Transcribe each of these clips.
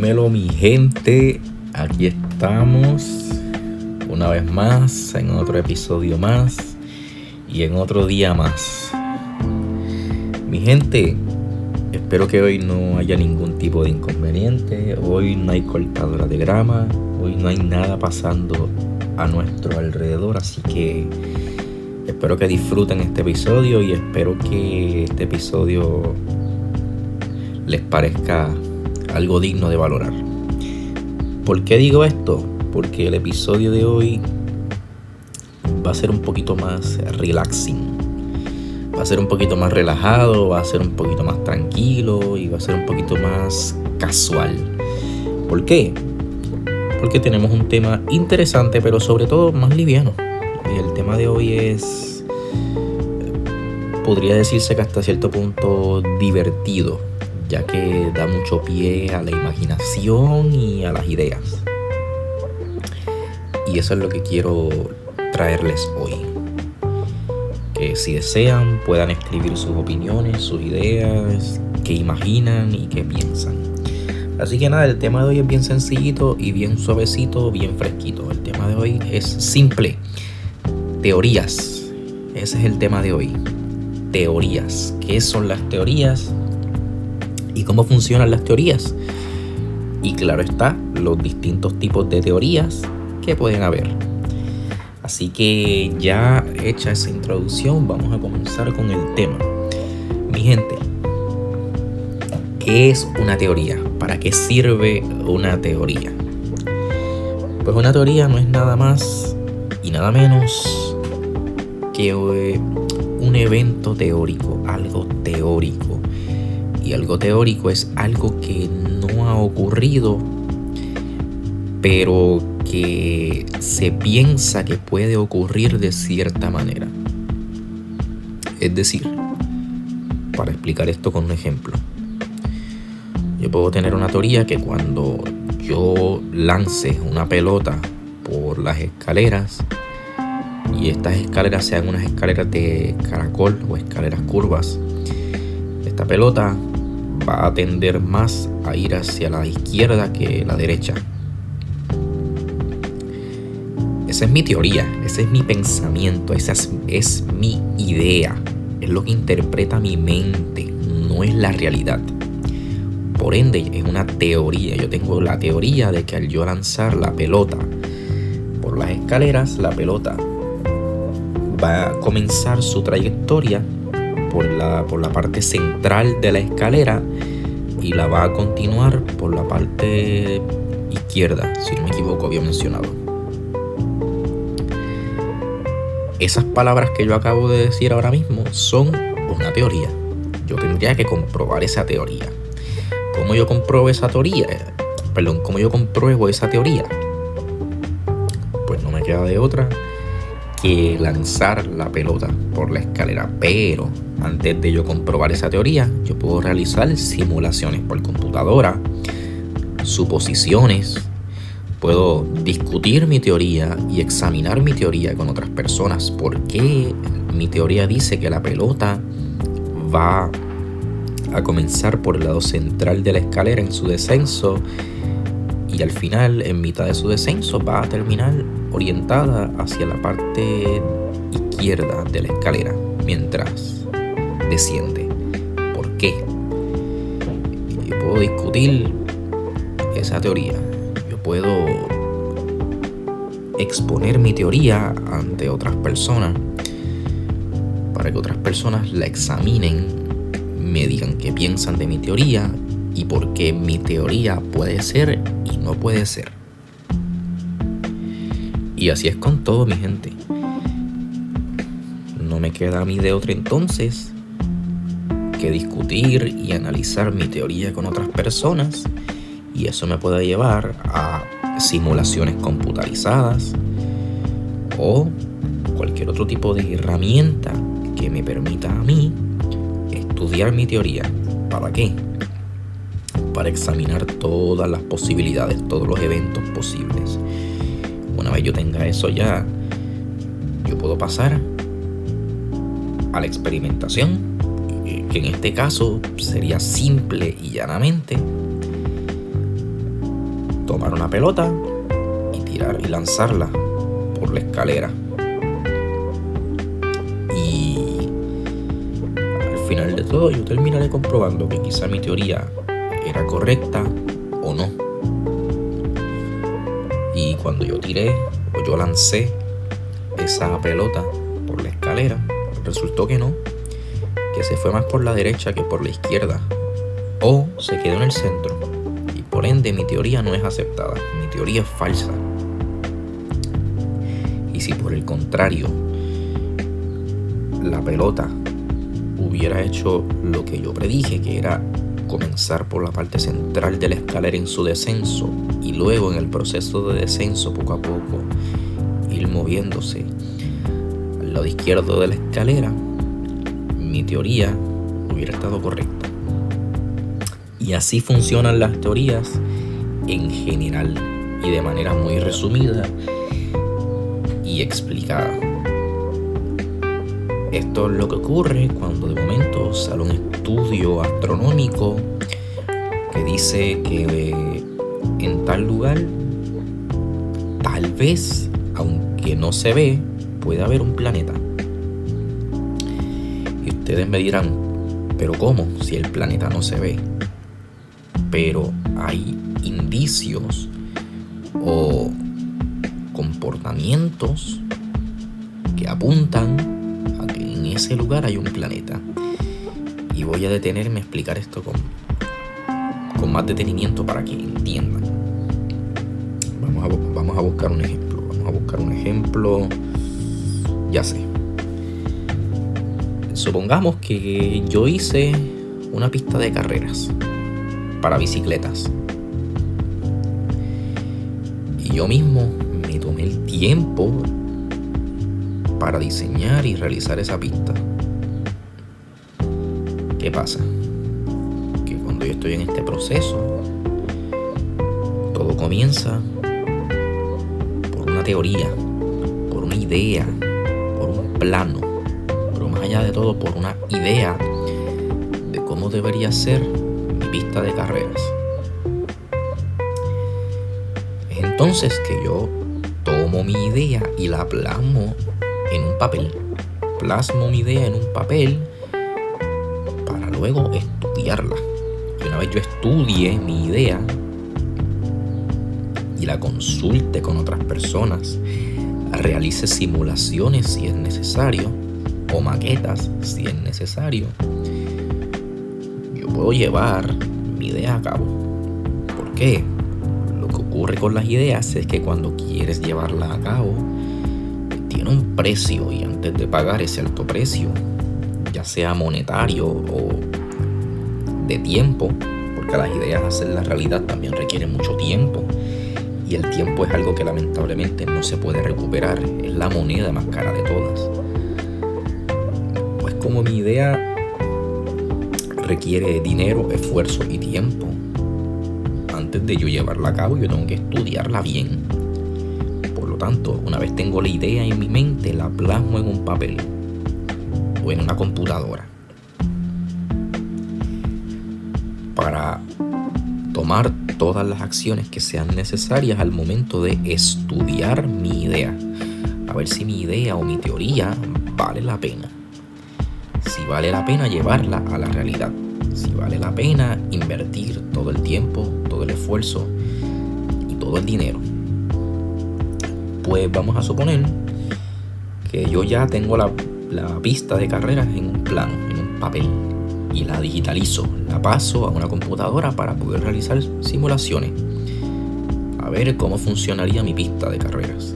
Dímelo, mi gente, aquí estamos una vez más en otro episodio más y en otro día más. Mi gente, espero que hoy no haya ningún tipo de inconveniente. Hoy no hay cortadora de grama, hoy no hay nada pasando a nuestro alrededor, así que espero que disfruten este episodio y espero que este episodio les parezca algo digno de valorar. ¿Por qué digo esto? Porque el episodio de hoy va a ser un poquito más relaxing, va a ser un poquito más relajado, va a ser un poquito más tranquilo y va a ser un poquito más casual. ¿Por qué? Porque tenemos un tema interesante, pero sobre todo más liviano. Y el tema de hoy es, podría decirse que hasta cierto punto divertido, ya que da mucho pie a la imaginación y a las ideas. Y eso es lo que quiero traerles hoy. Que si desean puedan escribir sus opiniones, sus ideas, qué imaginan y qué piensan. Así que nada, el tema de hoy es bien sencillito y bien suavecito, bien fresquito. El tema de hoy es simple. Teorías. Ese es el tema de hoy. Teorías. ¿Qué son las teorías? ¿Y cómo funcionan las teorías? Y claro está, los distintos tipos de teorías que pueden haber. Así que ya hecha esa introducción, vamos a comenzar con el tema. Mi gente, ¿qué es una teoría? ¿Para qué sirve una teoría? Pues una teoría no es nada más y nada menos que un evento teórico, algo teórico. Y algo teórico es algo que no ha ocurrido, pero que se piensa que puede ocurrir de cierta manera. Es decir, para explicar esto con un ejemplo, yo puedo tener una teoría que cuando yo lance una pelota por las escaleras y estas escaleras sean unas escaleras de caracol o escaleras curvas, esta pelota va a tender más a ir hacia la izquierda que la derecha. Esa es mi teoría, ese es mi pensamiento, esa es mi idea, es lo que interpreta mi mente, no es la realidad. Por ende, es una teoría. Yo tengo la teoría de que al yo lanzar la pelota por las escaleras, la pelota va a comenzar su trayectoria por la parte central de la escalera y la va a continuar por la parte izquierda, si no me equivoco, había mencionado. Esas palabras que yo acabo de decir ahora mismo son una teoría. Yo tendría que comprobar esa teoría. ¿Cómo yo compruebo esa teoría? ¿Cómo yo compruebo esa teoría? Pues no me queda de otra que lanzar la pelota por la escalera. Pero antes de yo comprobar esa teoría, yo puedo realizar simulaciones por computadora, suposiciones, puedo discutir mi teoría y examinar mi teoría con otras personas. ¿Por qué mi teoría dice que la pelota va a comenzar por el lado central de la escalera en su descenso y al final, en mitad de su descenso, va a terminar orientada hacia la parte izquierda de la escalera mientras desciende? ¿Por qué? Yo puedo discutir esa teoría. Yo puedo exponer mi teoría ante otras personas para que otras personas la examinen, me digan qué piensan de mi teoría y por qué mi teoría puede ser y no puede ser. Y así es con todo, mi gente. No me queda a mí de otra entonces que discutir y analizar mi teoría con otras personas, y eso me puede llevar a simulaciones computarizadas o cualquier otro tipo de herramienta que me permita a mí estudiar mi teoría. ¿Para qué? Para examinar todas las posibilidades, todos los eventos posibles. Una vez yo tenga eso ya, yo puedo pasar a la experimentación, que en este caso sería simple y llanamente tomar una pelota y lanzarla por la escalera. Y al final de todo yo terminaré comprobando que quizá mi teoría era correcta o no. Y cuando yo tiré o yo lancé esa pelota por la escalera, resultó que no, que se fue más por la derecha que por la izquierda, o se quedó en el centro, y por ende mi teoría no es aceptada, mi teoría es falsa. Y si por el contrario la pelota hubiera hecho lo que yo predije, que era comenzar por la parte central de la escalera en su descenso y luego en el proceso de descenso poco a poco ir moviéndose al lado izquierdo de la escalera, mi teoría hubiera estado correcta. Y así funcionan las teorías en general y de manera muy resumida y explicada. Esto es lo que ocurre cuando de momento sale un estudio astronómico que dice que en tal lugar, tal vez, aunque no se ve, puede haber un planeta. Y ustedes me dirán, ¿pero cómo? Si el planeta no se ve. Pero hay indicios o comportamientos que apuntan a que en ese lugar hay un planeta. Y voy a detenerme a explicar esto con más detenimiento para que entiendan. Vamos a buscar un ejemplo. Ya sé. Supongamos que yo hice una pista de carreras para bicicletas. Y yo mismo me tomé el tiempo para diseñar y realizar esa pista. ¿Qué pasa? Que cuando yo estoy en este proceso, todo comienza por una teoría, por una idea, por un plano, pero más allá de todo por una idea de cómo debería ser mi pista de carreras. Es entonces que yo tomo mi idea y la plasmo en un papel. Plasmo mi idea en un papel para luego estudiarla. Y una vez yo estudie mi idea y la consulte con otras personas, realice simulaciones si es necesario o maquetas si es necesario, yo puedo llevar mi idea a cabo. ¿Por qué? Lo que ocurre con las ideas es que cuando quieres llevarla a cabo tiene un precio, y antes de pagar ese alto precio, ya sea monetario o de tiempo, porque las ideas hacerlas realidad también requieren mucho tiempo, y el tiempo es algo que lamentablemente no se puede recuperar, es la moneda más cara de todas. Pues como mi idea requiere dinero, esfuerzo y tiempo, antes de yo llevarla a cabo yo tengo que estudiarla bien. Por lo tanto, una vez tengo la idea en mi mente, la plasmo en un papel o en una computadora para tomar todas las acciones que sean necesarias al momento de estudiar mi idea, a ver si mi idea o mi teoría vale la pena, si vale la pena llevarla a la realidad, si vale la pena invertir todo el tiempo, todo el esfuerzo y todo el dinero. Pues vamos a suponer que yo ya tengo la pista de carreras en un plano, en un papel, y la digitalizo, la paso a una computadora para poder realizar simulaciones, a ver cómo funcionaría mi pista de carreras.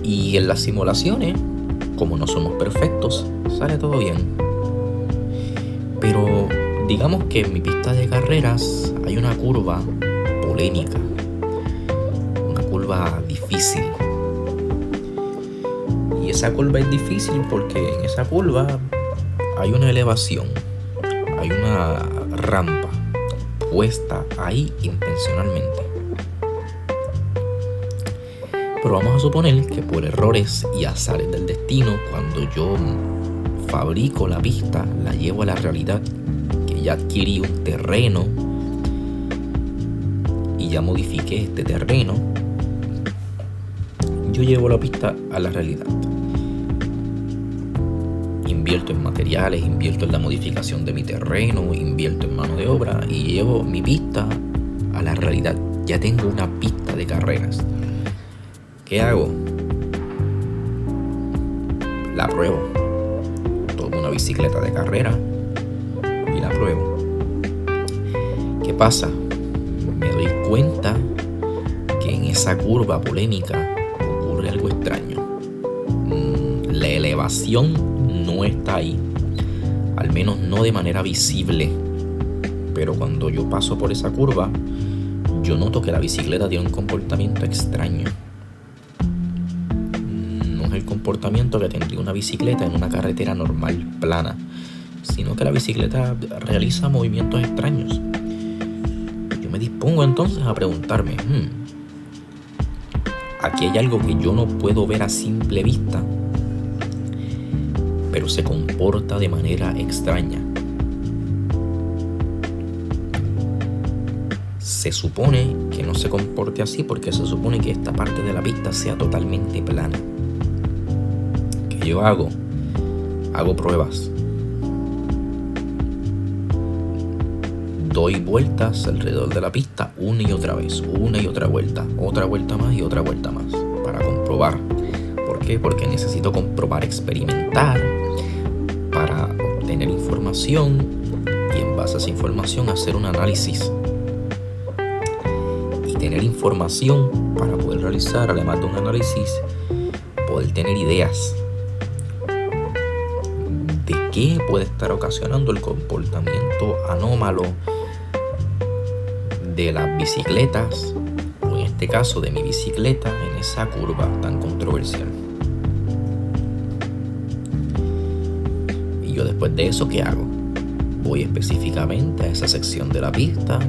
Y en las simulaciones, como no somos perfectos, sale todo bien. Pero digamos que en mi pista de carreras hay una curva polémica, una curva difícil. Y esa curva es difícil porque en esa curva hay una elevación, hay una rampa puesta ahí intencionalmente. Pero vamos a suponer que por errores y azares del destino, cuando yo fabrico la pista, la llevo a la realidad, que ya adquirí un terreno y ya modifiqué este terreno, yo llevo la pista a la realidad. Invierto en materiales, invierto en la modificación de mi terreno, invierto en mano de obra y llevo mi pista a la realidad. Ya tengo una pista de carreras. ¿Qué hago? La pruebo. Tomo una bicicleta de carrera y la pruebo. ¿Qué pasa? Me doy cuenta que en esa curva polémica ocurre algo extraño. La elevación no está ahí, al menos no de manera visible, pero cuando yo paso por esa curva, yo noto que la bicicleta tiene un comportamiento extraño. No es el comportamiento que tendría una bicicleta en una carretera normal, plana, sino que la bicicleta realiza movimientos extraños. Yo me dispongo entonces a preguntarme, aquí hay algo que yo no puedo ver a simple vista, pero se comporta de manera extraña. Se supone que no se comporte así porque se supone que esta parte de la pista sea totalmente plana. ¿Qué yo hago? Hago pruebas. Doy vueltas alrededor de la pista una y otra vez, una y otra vuelta más y otra vuelta más, para comprobar. ¿Por qué? Porque necesito comprobar, experimentar, para obtener información y en base a esa información hacer un análisis. Y tener información para poder realizar, además de un análisis, poder tener ideas de qué puede estar ocasionando el comportamiento anómalo de las bicicletas, o en este caso de mi bicicleta, en esa curva tan controversial. Y yo después de eso, ¿qué hago? Voy específicamente a esa sección de la pista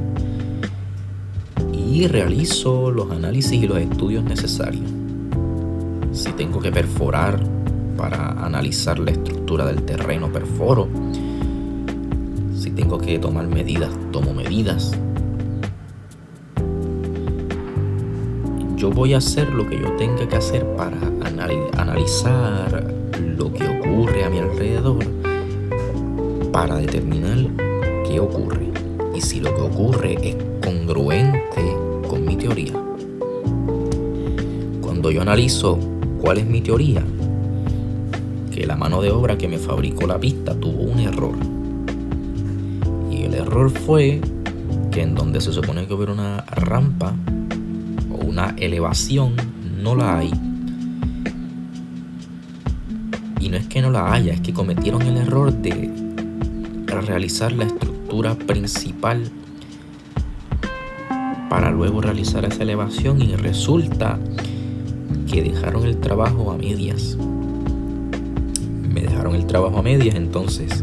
y realizo los análisis y los estudios necesarios. Si tengo que perforar para analizar la estructura del terreno, perforo. Si tengo que tomar medidas, tomo medidas. Yo voy a hacer lo que yo tenga que hacer para analizar lo que ocurre a mi alrededor, para determinar qué ocurre y si lo que ocurre es congruente con mi teoría. Cuando yo analizo cuál es mi teoría, que la mano de obra que me fabricó la pista tuvo un error, y el error fue que en donde se supone que hubiera una rampa o una elevación, no la hay. Y no es que no la haya, es que cometieron el error de realizar la estructura principal para luego realizar esa elevación, y resulta que dejaron el trabajo a medias. Me dejaron el trabajo a medias, entonces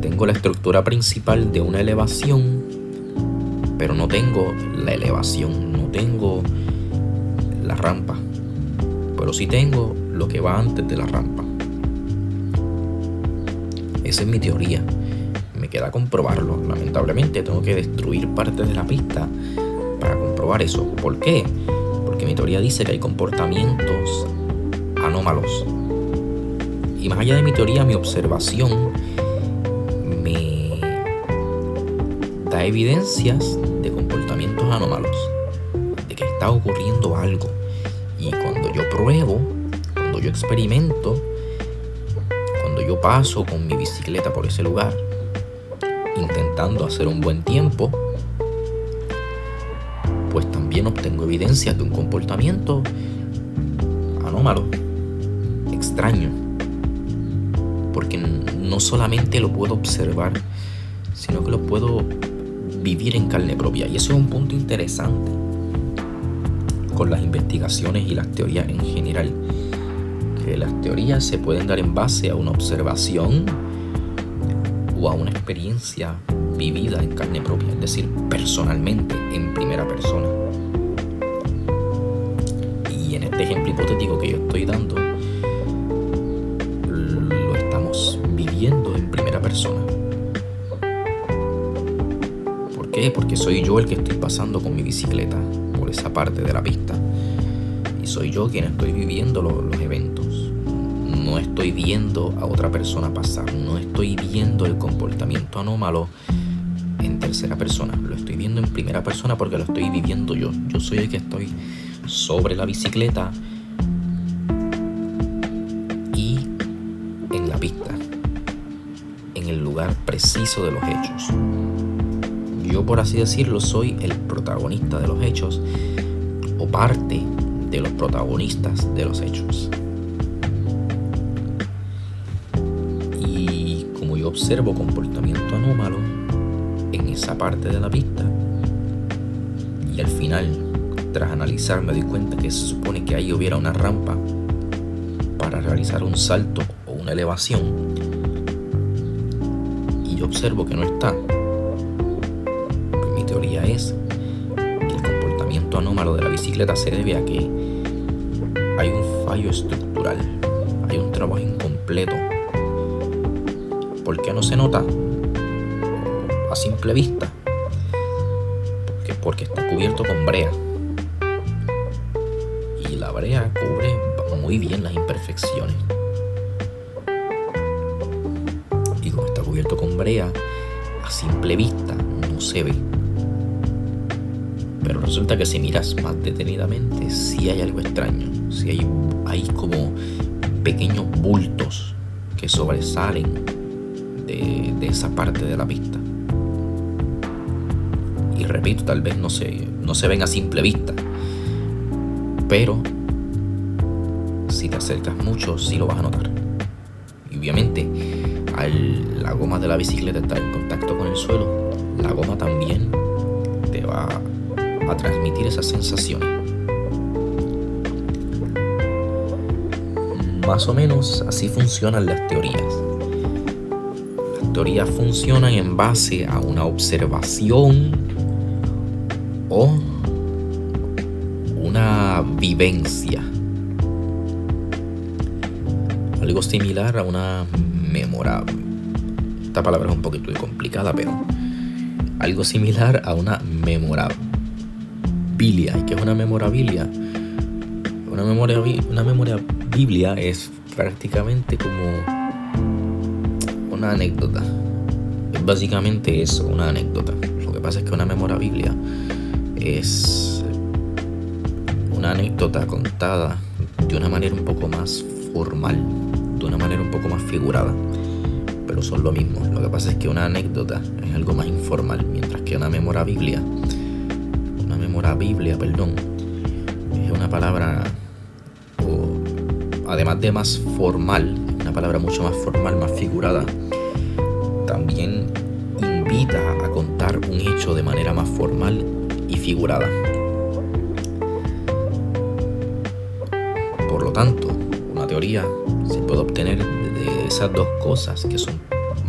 tengo la estructura principal de una elevación, pero no tengo la elevación, no tengo la rampa, pero sí tengo lo que va antes de la rampa. Esa es mi teoría. Me queda comprobarlo. Lamentablemente tengo que destruir partes de la pista para comprobar eso. ¿Por qué? Porque mi teoría dice que hay comportamientos anómalos. Y más allá de mi teoría, mi observación me da evidencias de comportamientos anómalos, de que está ocurriendo algo. Y cuando yo pruebo, cuando yo experimento, cuando yo paso con mi bicicleta por ese lugar, intentando hacer un buen tiempo, pues también obtengo evidencias de un comportamiento anómalo, extraño, porque no solamente lo puedo observar, sino que lo puedo vivir en carne propia. Y eso es un punto interesante con las investigaciones y las teorías en general, que las teorías se pueden dar en base a una observación o a una experiencia vivida en carne propia, es decir, personalmente, en primera persona. Y en este ejemplo hipotético que yo estoy dando, lo estamos viviendo en primera persona. ¿Por qué? qué? Porque soy yo el que estoy pasando con mi bicicleta por esa parte de la pista. Y soy yo quien estoy viviendo los eventos. No estoy viendo a otra persona pasar. No estoy viendo el comportamiento anómalo en tercera persona. Lo estoy viendo en primera persona porque lo estoy viviendo yo. Yo soy el que estoy sobre la bicicleta y en la pista, en el lugar preciso de los hechos. Yo, por así decirlo, soy el protagonista de los hechos o parte de los protagonistas de los hechos. Y como yo observo comportamiento anómalo en esa parte de la pista, y al final, tras analizar, me doy cuenta que se supone que ahí hubiera una rampa para realizar un salto o una elevación, y yo observo que no está. Mi teoría es que el comportamiento anómalo de la bicicleta se debe a que hay un fallo estructural, hay un trabajo incompleto. ¿Por qué no se nota a simple vista? Porque está cubierto con brea, y la brea cubre muy bien las imperfecciones. Y como está cubierto con brea, a simple vista no se ve. Pero resulta que si miras más detenidamente, sí hay algo extraño. Sí hay como pequeños bultos que sobresalen de esa parte de la pista. Y repito, tal vez no se ven a simple vista, pero si te acercas mucho, sí lo vas a notar. Y obviamente, la goma de la bicicleta estar en contacto con el suelo, la goma también te va a transmitir esas sensaciones. Más o menos así funcionan las teorías. Las teorías funcionan en base a una observación o una vivencia. Algo similar a una memorabilia. Esta palabra es un poquito complicada, pero algo similar a una memorabilia. ¿Y qué es una memorabilia? Una memorabilia es prácticamente como una anécdota. Es básicamente eso, una anécdota. Lo que pasa es que una memorabilia es una anécdota contada de una manera un poco más formal, de una manera un poco más figurada, pero son lo mismo. Lo que pasa es que una anécdota es algo más informal, mientras que una memorabilia, es una palabra, además de más formal, una palabra mucho más formal, más figurada. También invita a contar un hecho de manera más formal y figurada. Por lo tanto, una teoría se puede obtener de esas dos cosas, que son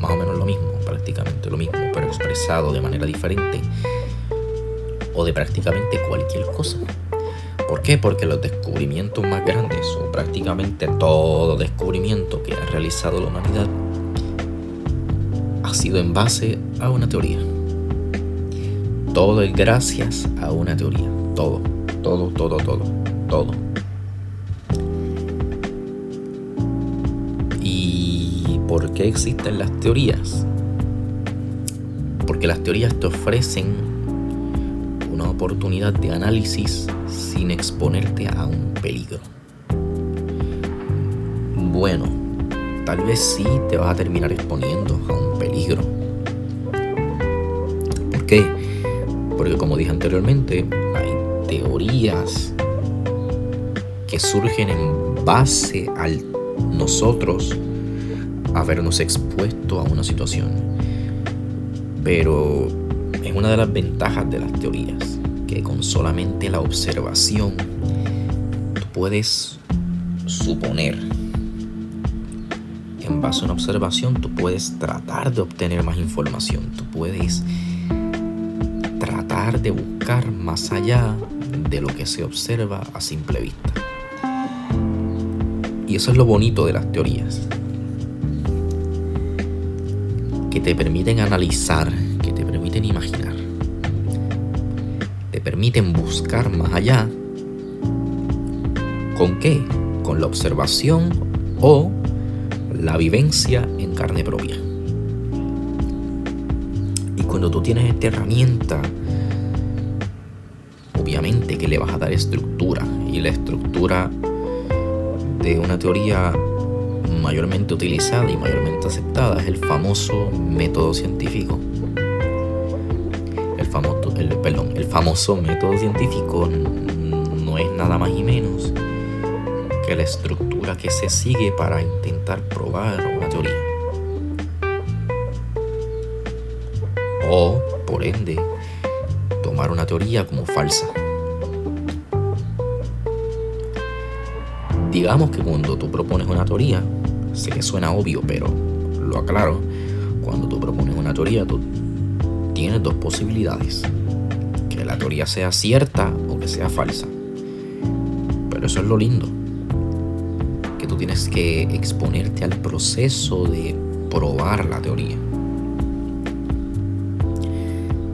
más o menos lo mismo, prácticamente lo mismo, pero expresado de manera diferente, o de prácticamente cualquier cosa. ¿Por qué? Porque los descubrimientos más grandes, o prácticamente todo descubrimiento que ha realizado la humanidad, ha sido en base a una teoría. Todo es gracias a una teoría. Todo. ¿Y por qué existen las teorías? Porque las teorías te ofrecen una oportunidad de análisis sin exponerte a un peligro. Bueno, tal vez sí te vas a terminar exponiendo a un peligro. ¿Por qué? Porque, como dije anteriormente, hay teorías que surgen en base a nosotros habernos expuesto a una situación. Pero es una de las ventajas de las teorías, que con solamente la observación tú puedes suponer. En base a una observación tú puedes tratar de obtener más información, tú puedes tratar de buscar más allá de lo que se observa a simple vista. Y eso es lo bonito de las teorías, que te permiten analizar, que te permiten imaginar. permiten buscar más allá. ¿Con qué? Con la observación o la vivencia en carne propia. Y cuando tú tienes esta herramienta, obviamente que le vas a dar estructura, y la estructura de una teoría mayormente utilizada y mayormente aceptada es el famoso método científico. El famoso método científico no es nada más y menos que la estructura que se sigue para intentar probar una teoría. O, por ende, tomar una teoría como falsa. Digamos que cuando tú propones una teoría, sé que suena obvio, pero lo aclaro, cuando tú propones una teoría, tú tienes dos posibilidades: que la teoría sea cierta o que sea falsa. Pero eso es lo lindo, que tú tienes que exponerte al proceso de probar la teoría.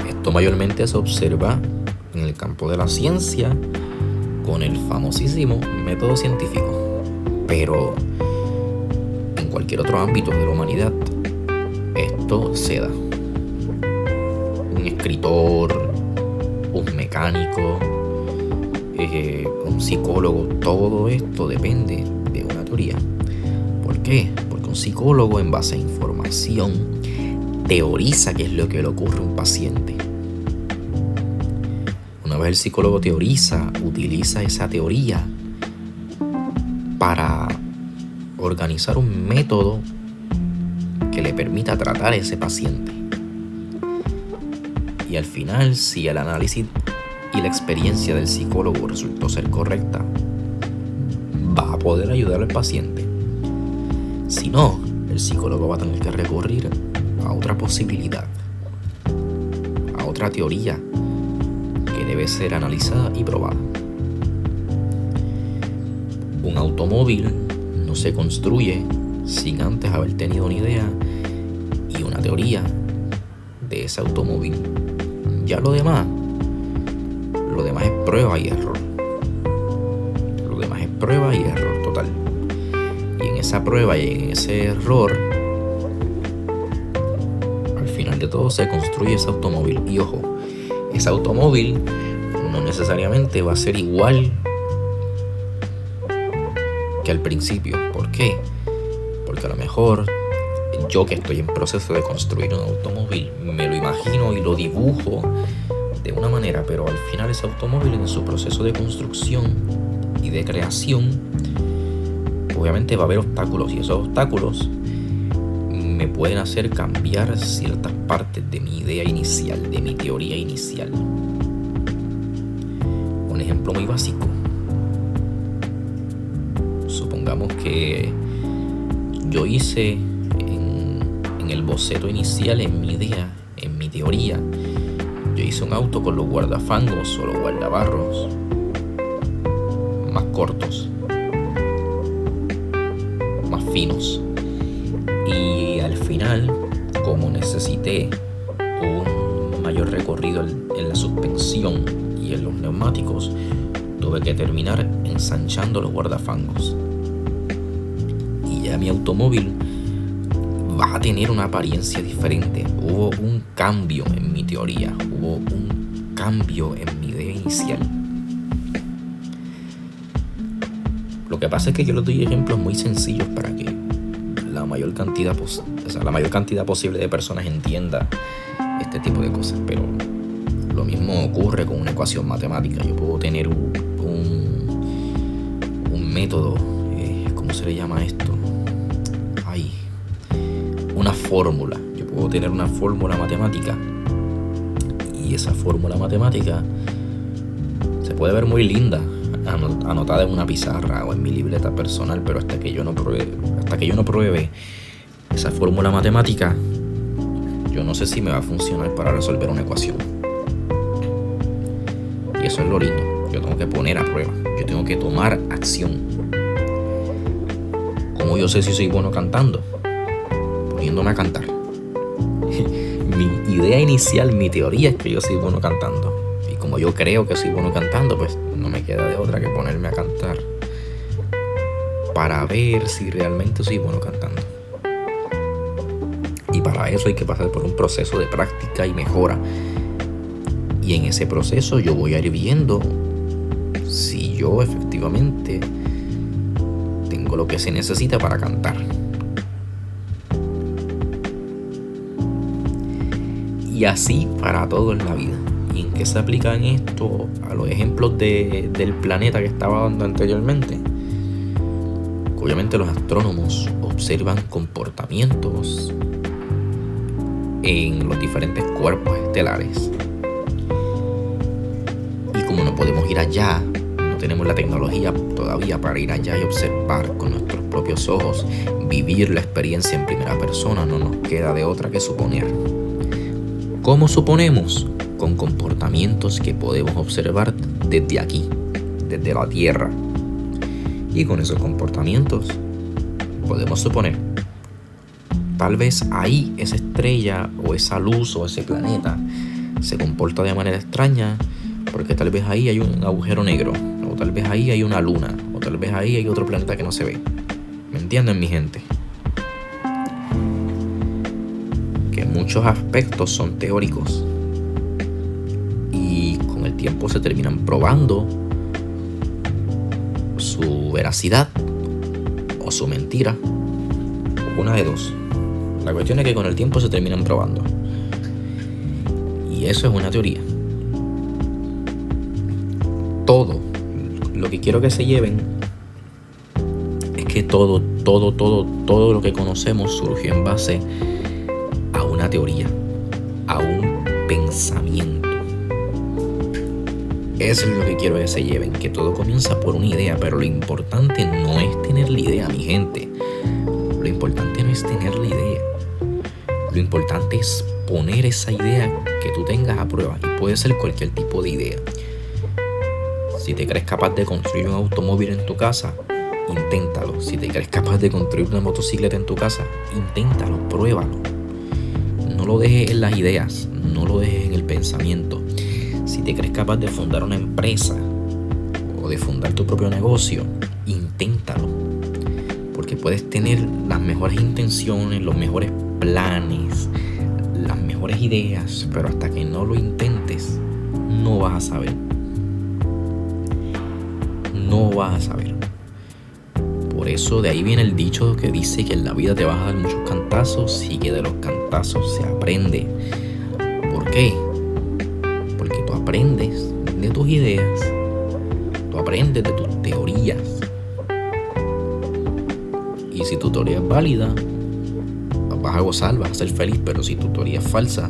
Esto mayormente se observa en el campo de la ciencia con el famosísimo método científico, pero en cualquier otro ámbito de la humanidad esto se da. Un escritor, un mecánico, un psicólogo, todo esto depende de una teoría. ¿Por qué? Porque un psicólogo, en base a información, teoriza qué es lo que le ocurre a un paciente. Una vez el psicólogo teoriza, utiliza esa teoría para organizar un método que le permita tratar a ese paciente. Y al final, si el análisis y la experiencia del psicólogo resultó ser correcta, va a poder ayudar al paciente. Si no, el psicólogo va a tener que recurrir a otra posibilidad, a otra teoría que debe ser analizada y probada. Un automóvil no se construye sin antes haber tenido una idea y una teoría de ese automóvil. Ya lo demás es prueba y error. Lo demás es prueba y error total. Y en esa prueba y en ese error, al final de todo se construye ese automóvil. Y ojo, ese automóvil no necesariamente va a ser igual que al principio. ¿Por qué? Porque a lo mejor yo, que estoy en proceso de construir un automóvil, me lo imagino y lo dibujo de una manera, pero al final ese automóvil, en su proceso de construcción y de creación, obviamente va a haber obstáculos, y esos obstáculos me pueden hacer cambiar ciertas partes de mi idea inicial, de mi teoría inicial. Un ejemplo muy básico: supongamos que yo hice en el boceto inicial, en mi idea, en mi teoría, yo hice un auto con los guardafangos o los guardabarros más cortos, más finos. Y al final, como necesité un mayor recorrido en la suspensión y en los neumáticos, tuve que terminar ensanchando los guardafangos. Y ya mi automóvil va a tener una apariencia diferente. Hubo un cambio en mi teoría, hubo un cambio en mi idea inicial. Lo que pasa es que yo les doy ejemplos muy sencillos para que la mayor cantidad posible de personas entienda este tipo de cosas. Pero lo mismo ocurre con una ecuación matemática. Yo puedo tener un método, ¿cómo se le llama esto? Una fórmula. Yo puedo tener una fórmula matemática, y esa fórmula matemática se puede ver muy linda anotada en una pizarra o en mi libreta personal, pero hasta que yo no pruebe esa fórmula matemática, yo no sé si me va a funcionar para resolver una ecuación. Y eso es lo lindo. Yo tengo que poner a prueba, yo tengo que tomar acción. ¿Cómo yo sé si soy bueno cantando? Poniéndome a cantar. Mi idea inicial, mi teoría es que yo soy bueno cantando. Y como yo creo que soy bueno cantando, pues no me queda de otra que ponerme a cantar para ver si realmente soy bueno cantando. Y para eso hay que pasar por un proceso de práctica y mejora. Y en ese proceso yo voy a ir viendo si yo efectivamente tengo lo que se necesita para cantar. Y así para todo en la vida. ¿Y en qué se aplica en esto a los ejemplos del planeta que estaba dando anteriormente? Obviamente los astrónomos observan comportamientos en los diferentes cuerpos estelares. Y como no podemos ir allá, no tenemos la tecnología todavía para ir allá y observar con nuestros propios ojos, vivir la experiencia en primera persona, no nos queda de otra que suponer. ¿Cómo suponemos? Con comportamientos que podemos observar desde aquí, desde la Tierra. Y con esos comportamientos podemos suponer, tal vez ahí esa estrella o esa luz o ese planeta se comporta de manera extraña porque tal vez ahí hay un agujero negro, o tal vez ahí hay una luna, o tal vez ahí hay otro planeta que no se ve. ¿Me entienden, mi gente? Que en muchos aspectos son teóricos y con el tiempo se terminan probando su veracidad o su mentira, una de dos. La cuestión es que con el tiempo se terminan probando, y eso es una teoría. Todo lo que quiero que se lleven es que todo lo que conocemos surgió en base a una teoría, a un pensamiento. Eso es lo que quiero que se lleven, que todo comienza por una idea, pero lo importante no es tener la idea, mi gente. Lo importante no es tener la idea. Lo importante es poner esa idea que tú tengas a prueba, y puede ser cualquier tipo de idea. Si te crees capaz de construir un automóvil en tu casa, inténtalo. Si te crees capaz de construir una motocicleta en tu casa, inténtalo, pruébalo. No lo dejes en las ideas, no lo dejes en el pensamiento. Si te crees capaz de fundar una empresa o de fundar tu propio negocio, inténtalo. Porque puedes tener las mejores intenciones, los mejores planes, las mejores ideas, pero hasta que no lo intentes, no vas a saber. No vas a saber. Por eso de ahí viene el dicho que dice que en la vida te vas a dar muchos cantazos y que de los cantazos se aprende. ¿Por qué? Porque tú aprendes de tus ideas, tú aprendes de tus teorías. Y si tu teoría es válida, vas a gozar, vas a ser feliz. Pero si tu teoría es falsa,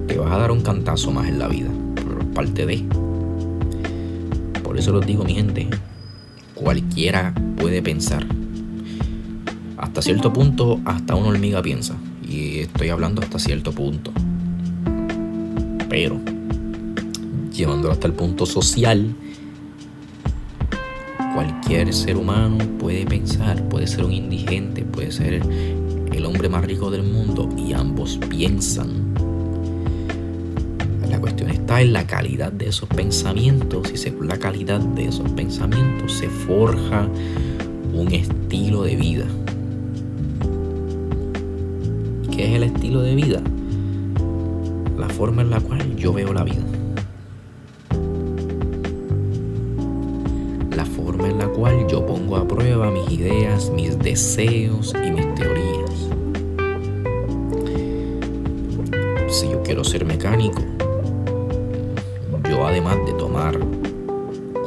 te vas a dar un cantazo más en la vida. Pero es parte de. Por eso les digo, mi gente, cualquiera puede pensar. Hasta cierto punto, hasta una hormiga piensa. Y estoy hablando hasta cierto punto. Pero, llevándolo hasta el punto social, cualquier ser humano puede pensar. Puede ser un indigente, puede ser el hombre más rico del mundo, y ambos piensan. La cuestión está en la calidad de esos pensamientos, y según la calidad de esos pensamientos se forja un estilo de vida. ¿Qué es el estilo de vida? La forma en la cual yo veo la vida. La forma en la cual yo pongo a prueba mis ideas, mis deseos y mis teorías. Si yo quiero ser mecánico, yo además de tomar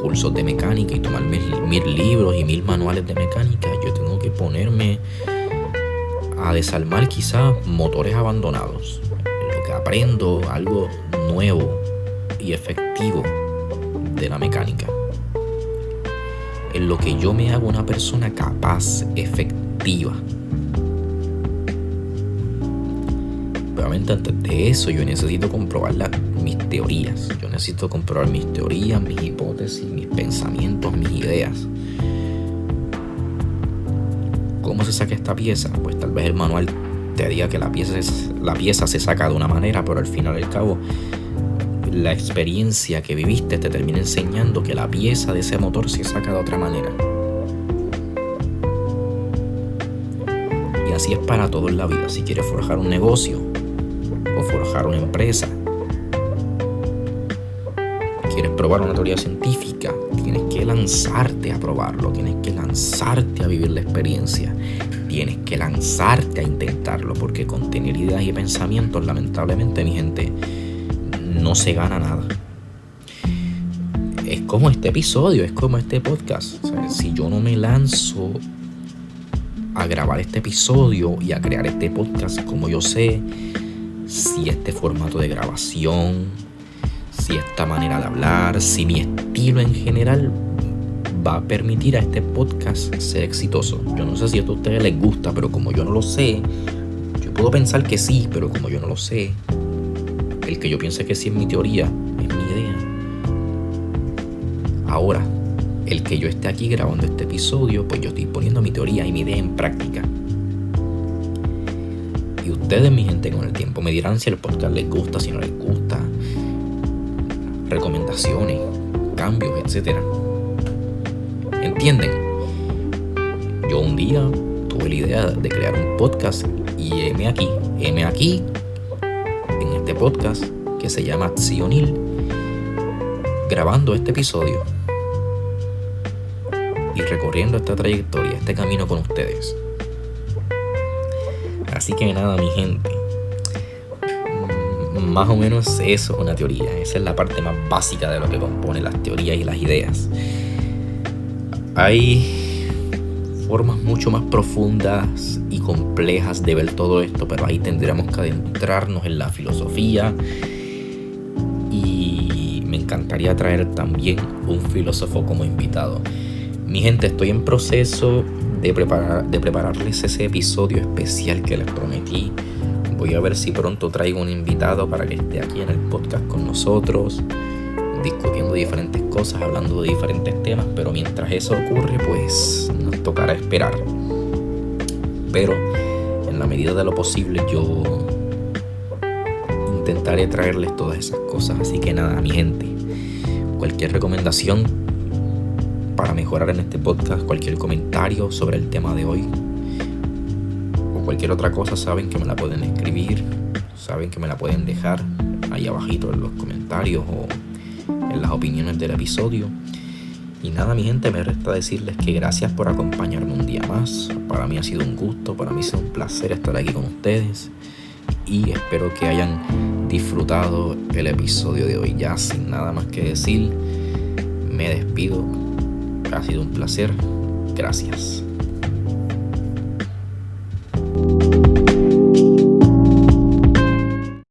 cursos de mecánica y tomar 1000 libros y 1000 manuales de mecánica, yo tengo que ponerme a desarmar quizás motores abandonados. En lo que aprendo algo nuevo y efectivo de la mecánica. En lo que yo me hago una persona capaz, efectiva. Obviamente antes de eso yo necesito comprobar mis teorías. Yo necesito comprobar mis teorías, mis hipótesis, mis pensamientos, mis ideas. ¿Cómo se saca esta pieza? Pues tal vez el manual te diga que la pieza se saca de una manera, pero al final y al cabo la experiencia que viviste te termina enseñando que la pieza de ese motor se saca de otra manera. Y así es para todo en la vida. Si quieres forjar un negocio o forjar una empresa, quieres probar una teoría científica, tienes que lanzarte a probarlo, tienes que lanzarte a vivir la experiencia, tienes que lanzarte a intentarlo, porque con tener ideas y pensamientos, lamentablemente, mi gente, no se gana nada. Es como este episodio, es como este podcast. O sea, si yo no me lanzo a grabar este episodio y a crear este podcast como yo sé, si este formato de grabación, si esta manera de hablar, si mi estilo en general va a permitir a este podcast ser exitoso. Yo no sé si esto a ustedes les gusta, pero como yo no lo sé, yo puedo pensar que sí, pero como yo no lo sé, el que yo piense que sí es mi teoría, es mi idea. Ahora, el que yo esté aquí grabando este episodio, pues yo estoy poniendo mi teoría y mi idea en práctica. Y ustedes, mi gente, con el tiempo me dirán si el podcast les gusta, si no les gusta, recomendaciones, cambios, etcétera. ¿Entienden? Yo un día tuve la idea de crear un podcast y heme aquí en este podcast que se llama Accionil, grabando este episodio y recorriendo esta trayectoria, este camino con ustedes. Así que nada, mi gente, más o menos eso es una teoría. Esa es la parte más básica de lo que compone las teorías y las ideas. Hay formas mucho más profundas y complejas de ver todo esto, pero ahí tendríamos que adentrarnos en la filosofía, y me encantaría traer también un filósofo como invitado. Mi gente, estoy en proceso de prepararles ese episodio especial que les prometí. Voy a ver si pronto traigo un invitado para que esté aquí en el podcast con nosotros, discutiendo diferentes cosas, hablando de diferentes temas, pero mientras eso ocurre, pues nos tocará esperar. Pero en la medida de lo posible yo intentaré traerles todas esas cosas. Así que nada, mi gente, cualquier recomendación para mejorar en este podcast, cualquier comentario sobre el tema de hoy o cualquier otra cosa, saben que me la pueden escribir, saben que me la pueden dejar ahí abajito en los comentarios o en las opiniones del episodio. Y nada, mi gente, me resta decirles que gracias por acompañarme un día más. Para mí ha sido un gusto, para mí ha sido un placer estar aquí con ustedes, y espero que hayan disfrutado el episodio de hoy. Ya sin nada más que decir, me despido. Ha sido un placer. Gracias.